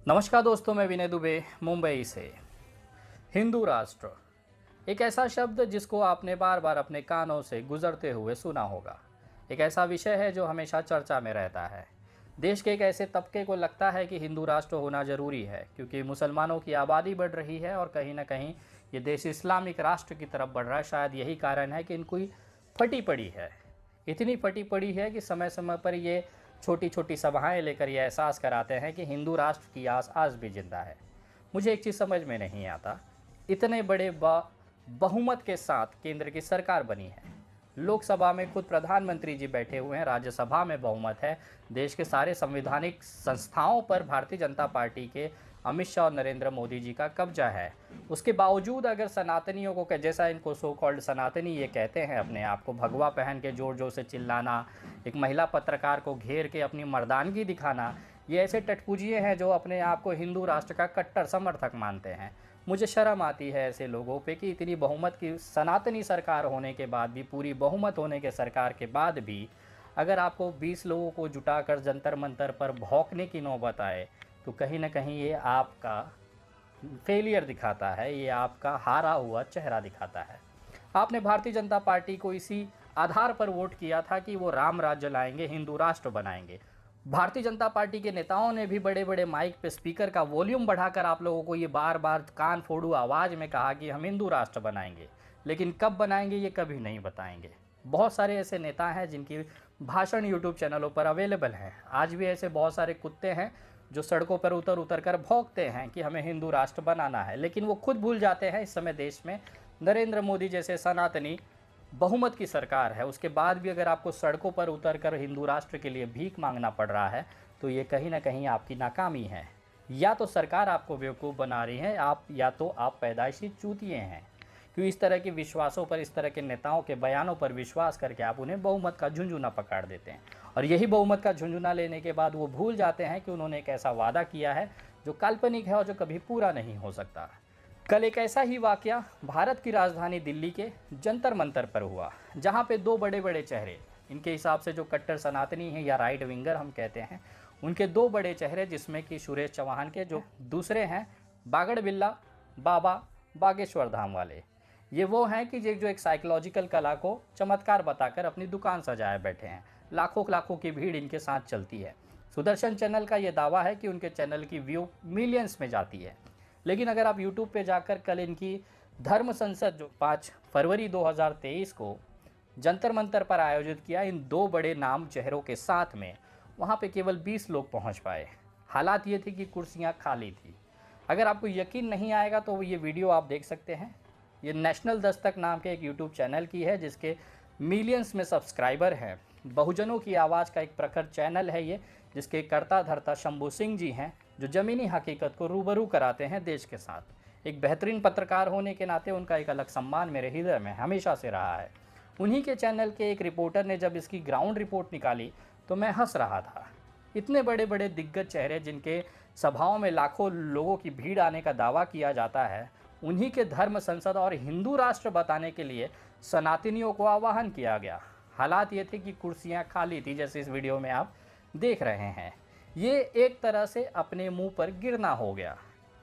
नमस्कार दोस्तों, मैं विनय दुबे मुंबई से। हिंदू राष्ट्र एक ऐसा शब्द जिसको आपने बार बार अपने कानों से गुजरते हुए सुना होगा। एक ऐसा विषय है जो हमेशा चर्चा में रहता है। देश के एक ऐसे तबके को लगता है कि हिंदू राष्ट्र होना ज़रूरी है क्योंकि मुसलमानों की आबादी बढ़ रही है और कहीं ना कहीं ये देश इस्लामिक राष्ट्र की तरफ बढ़ रहा है। शायद यही कारण है कि इनको फटी पड़ी है, इतनी फटी पड़ी है कि समय समय पर ये छोटी छोटी सभाएं लेकर ये एहसास कराते हैं कि हिंदू राष्ट्र की आस आज भी जिंदा है। मुझे एक चीज़ समझ में नहीं आता, इतने बड़े बहुमत के साथ केंद्र की सरकार बनी है, लोकसभा में खुद प्रधानमंत्री जी बैठे हुए हैं, राज्यसभा में बहुमत है, देश के सारे संवैधानिक संस्थाओं पर भारतीय जनता पार्टी के अमित शाह और नरेंद्र मोदी जी का कब्जा है। उसके बावजूद अगर सनातनियों को, जैसा इनको सो कॉल्ड सनातनी ये कहते हैं, अपने आप को भगवा पहन के जोर जोर से चिल्लाना, एक महिला पत्रकार को घेर के अपनी मर्दानगी दिखाना, ये ऐसे टटपुजिए हैं जो अपने आप को हिंदू राष्ट्र का कट्टर समर्थक मानते हैं। मुझे शर्म आती है ऐसे लोगों पे कि इतनी बहुमत की सनातनी सरकार होने के बाद भी, पूरी बहुमत होने के सरकार के बाद भी, अगर आपको 20 लोगों को जुटाकर जंतर मंतर पर भौंकने की नौबत आए तो कहीं ना कहीं ये आपका फेलियर दिखाता है, ये आपका हारा हुआ चेहरा दिखाता है। आपने भारतीय जनता पार्टी को इसी आधार पर वोट किया था कि वो राम राज्य लाएंगे, हिंदू राष्ट्र बनाएंगे। भारतीय जनता पार्टी के नेताओं ने भी बड़े बड़े माइक पे स्पीकर का वॉल्यूम बढ़ाकर आप लोगों को ये बार बार कान फोड़ू आवाज़ में कहा कि हम हिंदू राष्ट्र बनाएंगे, लेकिन कब बनाएंगे ये कभी नहीं बताएंगे। बहुत सारे ऐसे नेता हैं जिनकी भाषण यूट्यूब चैनलों पर अवेलेबल हैं। आज भी ऐसे बहुत सारे कुत्ते हैं जो सड़कों पर उतर उतर कर भौंकते हैं कि हमें हिंदू राष्ट्र बनाना है, लेकिन वो खुद भूल जाते हैं इस समय देश में नरेंद्र मोदी जैसे सनातनी बहुमत की सरकार है। उसके बाद भी अगर आपको सड़कों पर उतर कर हिंदू राष्ट्र के लिए भीख मांगना पड़ रहा है तो ये कहीं ना कहीं आपकी नाकामी है। या तो सरकार आपको बेवकूफ़ बना रही है, या तो आप पैदाइशी चूतिए हैं। क्यों इस तरह के विश्वासों पर, इस तरह के नेताओं के बयानों पर विश्वास करके आप उन्हें बहुमत का झुंझुना पकड़ देते हैं, और यही बहुमत का झुंझुना लेने के बाद वो भूल जाते हैं कि उन्होंने एक ऐसा वादा किया है जो काल्पनिक है और जो कभी पूरा नहीं हो सकता। कल एक ऐसा ही वाकया भारत की राजधानी दिल्ली के जंतर मंतर पर हुआ, जहाँ पे दो बड़े बड़े चेहरे, इनके हिसाब से जो कट्टर सनातनी हैं या राइट विंगर हम कहते हैं, उनके दो बड़े चेहरे, जिसमें कि सुरेश चौहान के जो दूसरे हैं बागड़ बिल्ला बाबा बागेश्वर धाम वाले, ये वो हैं कि जो एक साइकोलॉजिकल कला को चमत्कार बताकर अपनी दुकान सजाए बैठे हैं। लाखों लाखों की भीड़ इनके साथ चलती है। सुदर्शन चैनल का ये दावा है कि उनके चैनल की व्यू मिलियंस में जाती है, लेकिन अगर आप यूट्यूब पे जाकर कल इनकी धर्म संसद जो 5 फरवरी 2023 को जंतर मंतर पर आयोजित किया, इन दो बड़े नाम चेहरों के साथ में, वहाँ पे केवल 20 लोग पहुँच पाए। हालात ये थी कि कुर्सियाँ खाली थी। अगर आपको यकीन नहीं आएगा तो ये वीडियो आप देख सकते हैं। ये नेशनल दस्तक नाम के एक यूट्यूब चैनल की है जिसके मिलियंस में सब्सक्राइबर हैं। बहुजनों की आवाज़ का एक प्रखर चैनल है ये, जिसके कर्ता धर्ता शंभू सिंह जी हैं, जो ज़मीनी हकीकत को रूबरू कराते हैं देश के साथ। एक बेहतरीन पत्रकार होने के नाते उनका एक अलग सम्मान मेरे हृदय में हमेशा से रहा है। उन्हीं के चैनल के एक रिपोर्टर ने जब इसकी ग्राउंड रिपोर्ट निकाली तो मैं हंस रहा था। इतने बड़े बड़े दिग्गज चेहरे जिनके सभाओं में लाखों लोगों की भीड़ आने का दावा किया जाता है, उन्हीं के धर्म संसद और हिंदू राष्ट्र बताने के लिए सनातनियों को आह्वान किया गया। हालात ये थे कि कुर्सियां खाली थी, जैसे इस वीडियो में आप देख रहे हैं। ये एक तरह से अपने मुंह पर गिरना हो गया।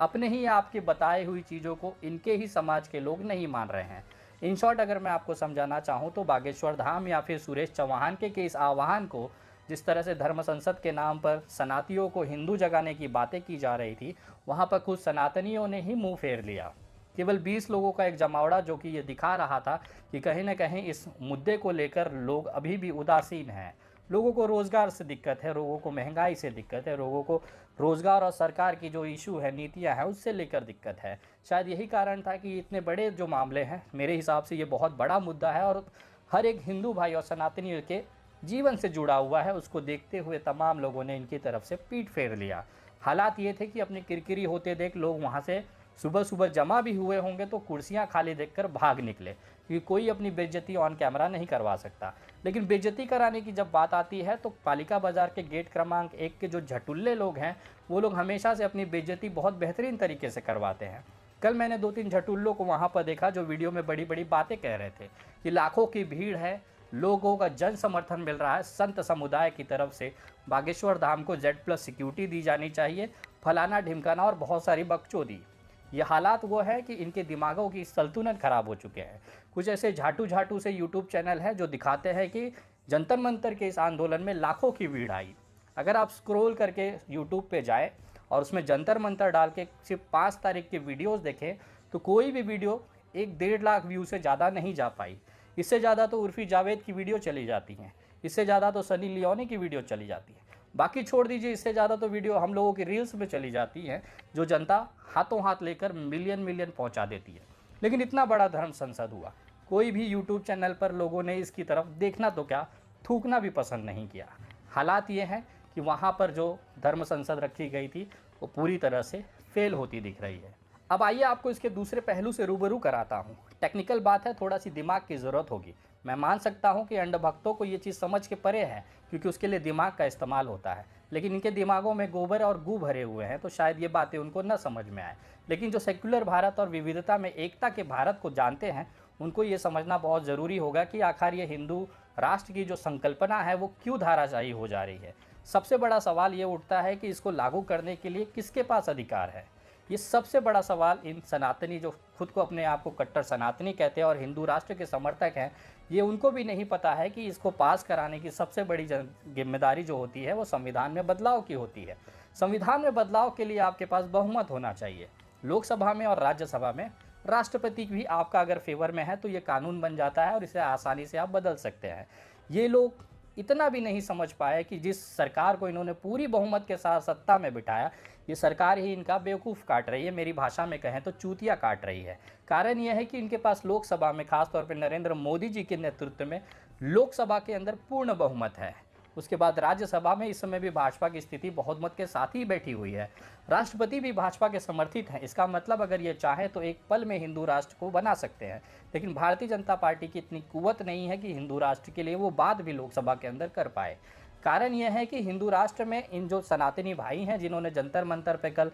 अपने ही आपके बताए हुई चीज़ों को इनके ही समाज के लोग नहीं मान रहे हैं। इन शॉर्ट अगर मैं आपको समझाना चाहूँ तो बागेश्वर धाम या फिर सुरेश चौहान के इस आह्वान को, जिस तरह से धर्म संसद के नाम पर सनातियों को हिंदू जगाने की बातें की जा रही थी, वहाँ पर खुद सनातनियों ने ही मुंह फेर लिया। केवल 20 लोगों का एक जमावड़ा जो कि ये दिखा रहा था कि कहीं ना कहीं इस मुद्दे को लेकर लोग अभी भी उदासीन हैं। लोगों को रोज़गार से दिक्कत है, लोगों को महंगाई से दिक्कत है, लोगों को रोज़गार और सरकार की जो इशू है, नीतियां हैं, उससे लेकर दिक्कत है। शायद यही कारण था कि इतने बड़े जो मामले हैं, मेरे हिसाब से ये बहुत बड़ा मुद्दा है और हर एक हिंदू भाई और सनातनी के जीवन से जुड़ा हुआ है। उसको देखते हुए तमाम लोगों ने इनकी तरफ से पीठ फेर लिया। हालात ये थे कि अपनी किरकिरी होते देख लोग वहाँ से सुबह सुबह जमा भी हुए होंगे तो कुर्सियां खाली देखकर भाग निकले, क्योंकि कोई अपनी बेइज्जती ऑन कैमरा नहीं करवा सकता। लेकिन बेइज्जती कराने की जब बात आती है तो पालिका बाजार के गेट क्रमांक 1 के जो झटुल्ले लोग हैं, वो लोग हमेशा से अपनी बेइज्जती बहुत बेहतरीन तरीके से करवाते हैं। कल मैंने 2-3 झटुल्लों को वहाँ पर देखा जो वीडियो में बड़ी बड़ी बातें कह रहे थे कि लाखों की भीड़ है, लोगों का जन समर्थन मिल रहा है संत समुदाय की तरफ से। बागेश्वर धाम को Z+ सिक्योरिटी दी जानी चाहिए, फलाना ढिमकाना और बहुत सारी बकचोदी। ये हालात वो है कि इनके दिमागों की संतुलन खराब हो चुके हैं। कुछ ऐसे झाटू से यूट्यूब चैनल हैं जो दिखाते हैं कि जंतर मंतर के इस आंदोलन में लाखों की भीड़ आई। अगर आप स्क्रॉल करके यूट्यूब पे जाएं और उसमें जंतर मंतर डाल के सिर्फ 5 तारीख की वीडियोस देखें तो कोई भी वीडियो 1-1.5 लाख व्यू से ज़्यादा नहीं जा पाई। इससे ज़्यादा तो उर्फी जावेद की वीडियो चली जाती हैं, इससे ज़्यादा तो सनी लियोनी की वीडियो चली जाती है। बाकी छोड़ दीजिए, इससे ज़्यादा तो वीडियो हम लोगों की रील्स में चली जाती हैं जो जनता हाथों हाथ लेकर मिलियन पहुंचा देती है। लेकिन इतना बड़ा धर्म संसद हुआ, कोई भी यूट्यूब चैनल पर लोगों ने इसकी तरफ देखना तो क्या, थूकना भी पसंद नहीं किया। हालात ये हैं कि वहाँ पर जो धर्म संसद रखी गई थी वो पूरी तरह से फेल होती दिख रही है। अब आइए आपको इसके दूसरे पहलू से रूबरू कराता हूँ। टेक्निकल बात है, थोड़ा सी दिमाग की ज़रूरत होगी। मैं मान सकता हूँ कि अंधभक्तों को ये चीज़ समझ के परे है क्योंकि उसके लिए दिमाग का इस्तेमाल होता है, लेकिन इनके दिमागों में गोबर और गू भरे हुए हैं तो शायद ये बातें उनको न समझ में आए। लेकिन जो सेक्युलर भारत और विविधता में एकता के भारत को जानते हैं उनको ये समझना बहुत ज़रूरी होगा कि आखिर ये हिंदू राष्ट्र की जो संकल्पना है वो क्यों धाराशाही हो जा रही है। सबसे बड़ा सवाल ये उठता है कि इसको लागू करने के लिए किसके पास अधिकार है। ये सबसे बड़ा सवाल इन सनातनी जो खुद को अपने आप को कट्टर सनातनी कहते हैं और हिंदू राष्ट्र के समर्थक हैं, ये उनको भी नहीं पता है कि इसको पास कराने की सबसे बड़ी जिम्मेदारी जो होती है वो संविधान में बदलाव की होती है। संविधान में बदलाव के लिए आपके पास बहुमत होना चाहिए। लोकसभा में और राज्यसभा में राष्ट्रपति भी आपका अगर फेवर में है तो ये कानून बन जाता है और इसे आसानी से आप बदल सकते हैं। ये लोग इतना भी नहीं समझ पाए कि जिस सरकार को इन्होंने पूरी बहुमत के साथ सत्ता में बिठाया, ये सरकार ही इनका बेवकूफ़ काट रही है, मेरी भाषा में कहें तो चूतिया काट रही है। कारण यह है कि इनके पास लोकसभा में, खासतौर पर नरेंद्र मोदी जी के नेतृत्व में लोकसभा के अंदर पूर्ण बहुमत है। उसके बाद राज्यसभा में इस समय भी भाजपा की स्थिति बहुमत के साथ ही बैठी हुई है। राष्ट्रपति भी भाजपा के समर्थित हैं। इसका मतलब अगर ये चाहे तो एक पल में हिंदू राष्ट्र को बना सकते हैं, लेकिन भारतीय जनता पार्टी की इतनी कुवत नहीं है कि हिंदू राष्ट्र के लिए वो बात भी लोकसभा के अंदर कर पाए। कारण यह है कि हिंदू राष्ट्र में इन जो सनातनी भाई हैं जिन्होंने जंतर मंतर पे कल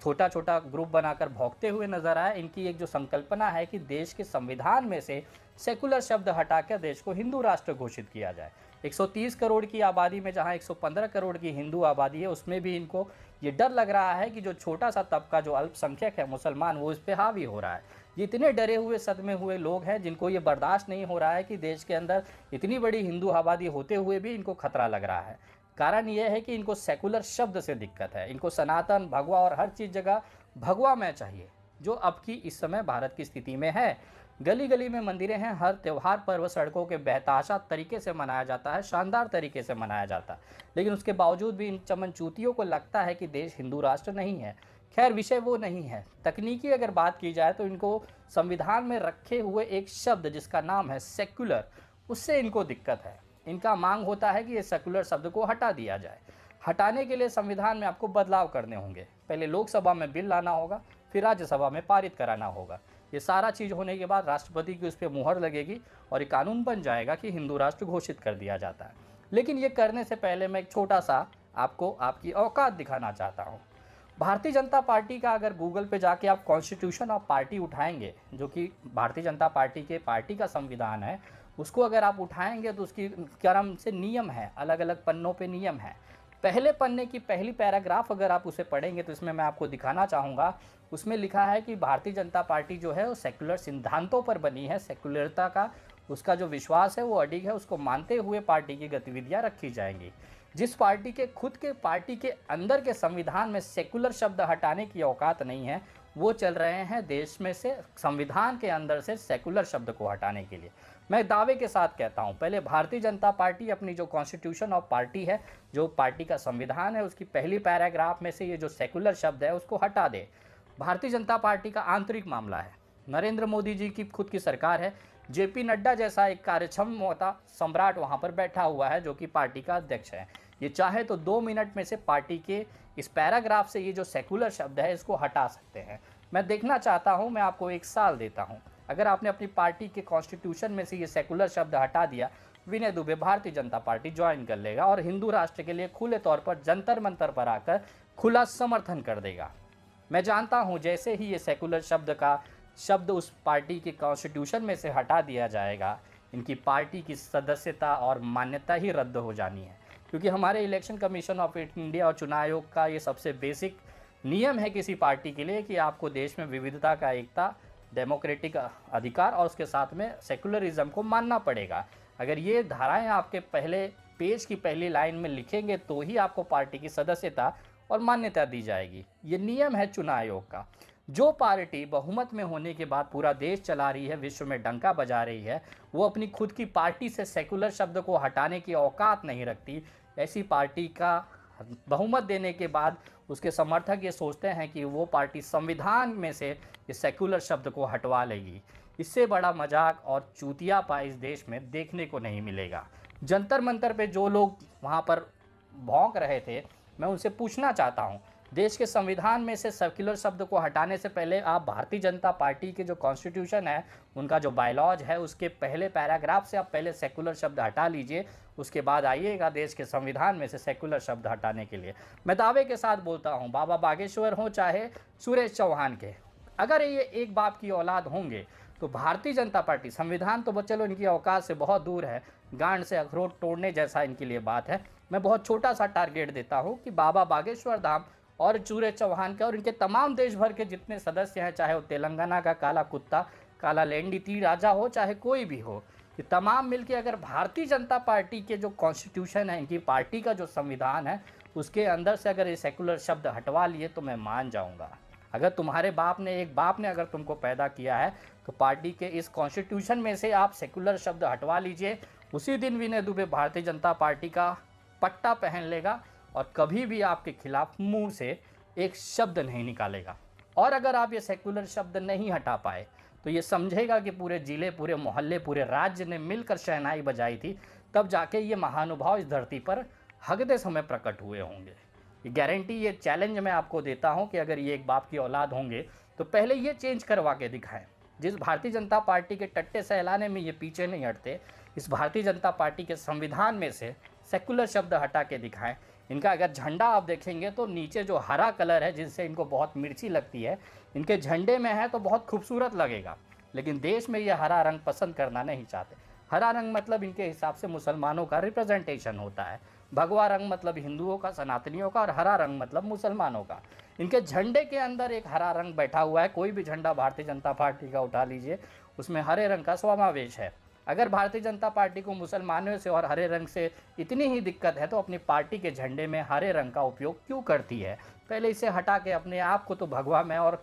छोटा छोटा ग्रुप बनाकर भौंकते हुए नजर आए, इनकी एक जो संकल्पना है कि देश के संविधान में से सेकुलर शब्द हटाकर देश को हिंदू राष्ट्र घोषित किया जाए। 130 करोड़ की आबादी में जहां 115 करोड़ की हिंदू आबादी है उसमें भी इनको ये डर लग रहा है कि जो छोटा सा तबका जो अल्पसंख्यक है मुसलमान, वो इस पे हावी हो रहा है। ये इतने डरे हुए सदमे हुए लोग हैं जिनको ये बर्दाश्त नहीं हो रहा है कि देश के अंदर इतनी बड़ी हिंदू आबादी होते हुए भी इनको खतरा लग रहा है। कारण यह है कि इनको सेकुलर शब्द से दिक्कत है। इनको सनातन, भगवा और हर चीज़ जगह भगवा में चाहिए, जो अब की इस समय भारत की स्थिति में है। गली गली में मंदिरें हैं, हर त्यौहार पर्व सड़कों के बेताशा तरीके से मनाया जाता है, शानदार तरीके से मनाया जाता है, लेकिन उसके बावजूद भी इन चमनचूतियों को लगता है कि देश हिंदू राष्ट्र नहीं है। खैर, विषय वो नहीं है। तकनीकी अगर बात की जाए तो इनको संविधान में रखे हुए एक शब्द जिसका नाम है सेक्युलर, उससे इनको दिक्कत है। इनका मांग होता है कि ये सेक्युलर शब्द को हटा दिया जाए। हटाने के लिए संविधान में आपको बदलाव करने होंगे। पहले लोकसभा में बिल लाना होगा, फिर राज्यसभा में पारित कराना होगा। ये सारा चीज़ होने के बाद राष्ट्रपति की उस पर मुहर लगेगी और ये कानून बन जाएगा कि हिंदू राष्ट्र घोषित कर दिया जाता है। लेकिन ये करने से पहले मैं एक छोटा सा आपको आपकी औकात दिखाना चाहता हूँ। भारतीय जनता पार्टी का अगर गूगल पे जाके आप कॉन्स्टिट्यूशन ऑफ पार्टी उठाएंगे, जो कि भारतीय जनता पार्टी के पार्टी का संविधान है, उसको अगर आप उठाएंगे तो उसकी क्रम से नियम है, अलग अलग पन्नों पे नियम है। पहले पन्ने की पहली पैराग्राफ अगर आप उसे पढ़ेंगे तो इसमें मैं आपको दिखाना चाहूँगा, उसमें लिखा है कि भारतीय जनता पार्टी जो है वो सेकुलर सिद्धांतों पर बनी है। सेकुलरता का उसका जो विश्वास है वो अडिग है, उसको मानते हुए पार्टी की गतिविधियाँ रखी जाएंगी। जिस पार्टी के खुद के पार्टी के अंदर के संविधान में सेकुलर शब्द हटाने की औकात नहीं है, वो चल रहे हैं देश में से संविधान के अंदर से सेकुलर शब्द को हटाने के लिए। मैं दावे के साथ कहता हूं, पहले भारतीय जनता पार्टी अपनी जो कॉन्स्टिट्यूशन ऑफ पार्टी है, जो पार्टी का संविधान है, उसकी पहली पैराग्राफ में से ये जो सेकुलर शब्द है उसको हटा दे। भारतीय जनता पार्टी का आंतरिक मामला है। नरेंद्र मोदी जी की खुद की सरकार है। जेपी नड्डा जैसा एक कार्यक्षम सम्राट वहाँ पर बैठा हुआ है जो कि पार्टी का अध्यक्ष है। ये चाहे तो 2 मिनट में से पार्टी के इस पैराग्राफ से ये जो सेकुलर शब्द है इसको हटा सकते हैं। मैं देखना चाहता हूँ, मैं आपको 1 साल देता हूँ। अगर आपने अपनी पार्टी के कॉन्स्टिट्यूशन में से ये सेकुलर शब्द हटा दिया, विनय दुबे भारतीय जनता पार्टी ज्वाइन कर लेगा और हिंदू राष्ट्र के लिए खुले तौर पर जंतर मंतर पर आकर खुला समर्थन कर देगा। मैं जानता हूँ जैसे ही ये सेकुलर शब्द उस पार्टी के कॉन्स्टिट्यूशन में से हटा दिया जाएगा, इनकी पार्टी की सदस्यता और मान्यता ही रद्द हो जानी है, क्योंकि हमारे इलेक्शन कमीशन ऑफ इंडिया और चुनाव आयोग का ये सबसे बेसिक नियम है किसी पार्टी के लिए कि आपको देश में विविधता का एकता, डेमोक्रेटिक अधिकार और उसके साथ में सेकुलरिज्म को मानना पड़ेगा। अगर ये धाराएं आपके पहले पेज की पहली लाइन में लिखेंगे तो ही आपको पार्टी की सदस्यता और मान्यता दी जाएगी। ये नियम है चुनाव आयोग का। जो पार्टी बहुमत में होने के बाद पूरा देश चला रही है, विश्व में डंका बजा रही है, वो अपनी खुद की पार्टी से सेकुलर शब्द को हटाने की औकात नहीं रखती। ऐसी पार्टी का बहुमत देने के बाद उसके समर्थक ये सोचते हैं कि वो पार्टी संविधान में से इस सेकुलर शब्द को हटवा लेगी। इससे बड़ा मजाक और चूतियापा इस देश में देखने को नहीं मिलेगा। जंतर मंतर पे जो लोग वहाँ पर भौंक रहे थे, मैं उनसे पूछना चाहता हूँ, देश के संविधान में से सेक्युलर शब्द को हटाने से पहले आप भारतीय जनता पार्टी के जो कॉन्स्टिट्यूशन है, उनका जो बायलॉज है, उसके पहले पैराग्राफ से आप पहले सेक्युलर शब्द हटा लीजिए, उसके बाद आइएगा देश के संविधान में से सेक्युलर शब्द हटाने के लिए। मैं दावे के साथ बोलता हूँ, बाबा बागेश्वर हो चाहे सुरेश चौहान के, अगर ये एक बाप की औलाद होंगे तो भारतीय जनता पार्टी, संविधान तो चलो इनकी औकात से बहुत दूर है, गांड से अखरोट तोड़ने जैसा इनके लिए बात है। मैं बहुत छोटा सा टारगेट देता हूँ कि बाबा बागेश्वर धाम और सुरेश चौहान के और इनके तमाम देश भर के जितने सदस्य हैं, चाहे वो तेलंगाना का काला कुत्ता, काला लेंडी तीर राजा हो, चाहे कोई भी हो, ये तमाम मिलके अगर भारतीय जनता पार्टी के जो कॉन्स्टिट्यूशन है, इनकी पार्टी का जो संविधान है, उसके अंदर से अगर ये सेकुलर शब्द हटवा लिए तो मैं मान जाऊँगा। अगर तुम्हारे बाप ने, एक बाप ने अगर तुमको पैदा किया है तो पार्टी के इस कॉन्स्टिट्यूशन में से आप सेकुलर शब्द हटवा लीजिए। उसी दिन विनय दुबे भारतीय जनता पार्टी का पट्टा पहन लेगा और कभी भी आपके खिलाफ मुंह से एक शब्द नहीं निकालेगा। और अगर आप ये सेकुलर शब्द नहीं हटा पाए तो ये समझेगा कि पूरे ज़िले, पूरे मोहल्ले, पूरे राज्य ने मिलकर शहनाई बजाई थी, तब जाके ये महानुभाव इस धरती पर हगते समय प्रकट हुए होंगे। ये गारंटी, ये चैलेंज मैं आपको देता हूं कि अगर ये एक बाप की औलाद होंगे तो पहले ये चेंज करवा के दिखाएं। जिस भारतीय जनता पार्टी के टट्टे सहलाने में ये पीछे नहीं हटते, इस भारतीय जनता पार्टी के संविधान में से सेकुलर शब्द हटा के दिखाएं। इनका अगर झंडा आप देखेंगे तो नीचे जो हरा कलर है, जिससे इनको बहुत मिर्ची लगती है, इनके झंडे में है तो बहुत खूबसूरत लगेगा, लेकिन देश में ये हरा रंग पसंद करना नहीं चाहते। हरा रंग मतलब इनके हिसाब से मुसलमानों का रिप्रेजेंटेशन होता है, भगवा रंग मतलब हिंदुओं का, सनातनियों का, और हरा रंग मतलब मुसलमानों का। इनके झंडे के अंदर एक हरा रंग बैठा हुआ है। कोई भी झंडा भारतीय जनता पार्टी का उठा लीजिए, उसमें हरे रंग का समावेश है। अगर भारतीय जनता पार्टी को मुसलमानों से और हरे रंग से इतनी ही दिक्कत है तो अपनी पार्टी के झंडे में हरे रंग का उपयोग क्यों करती है? पहले इसे हटा के अपने आप को तो भगवा में और